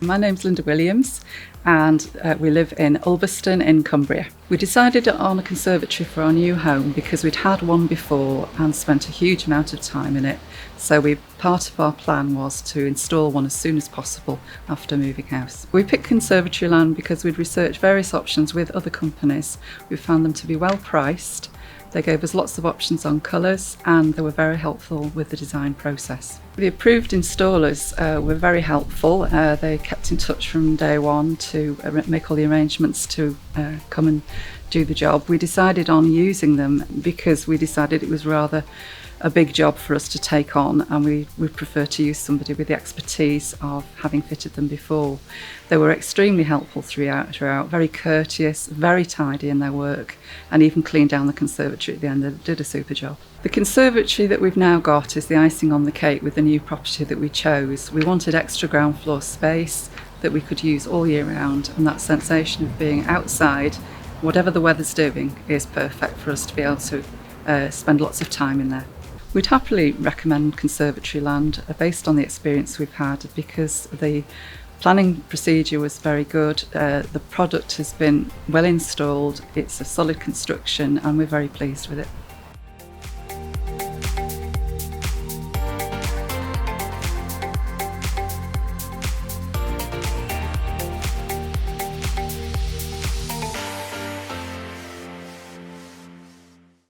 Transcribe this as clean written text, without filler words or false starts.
My name's Linda Williams and we live in Ulverston in Cumbria. We decided on a conservatory for our new home because we'd had one before and spent a huge amount of time in it. So part of our plan was to install one as soon as possible after moving house. We picked ConservatoryLand because we'd researched various options with other companies. We found them to be well priced. They gave us lots of options on colours and they were very helpful with the design process. The approved installers were very helpful. They kept in touch from day one to make all the arrangements to come and do the job. We decided on using them because we decided it was rather a big job for us to take on, and we would prefer to use somebody with the expertise of having fitted them before. They were extremely helpful throughout, very courteous, very tidy in their work, and even cleaned down the conservatory at the end. They did a super job. The conservatory that we've now got is the icing on the cake with the new property that we chose. We wanted extra ground floor space that we could use all year round, and that sensation of being outside, whatever the weather's doing, is perfect for us to be able to spend lots of time in there. We'd happily recommend ConservatoryLand based on the experience we've had, because the planning procedure was very good, the product has been well installed, it's a solid construction and we're very pleased with it.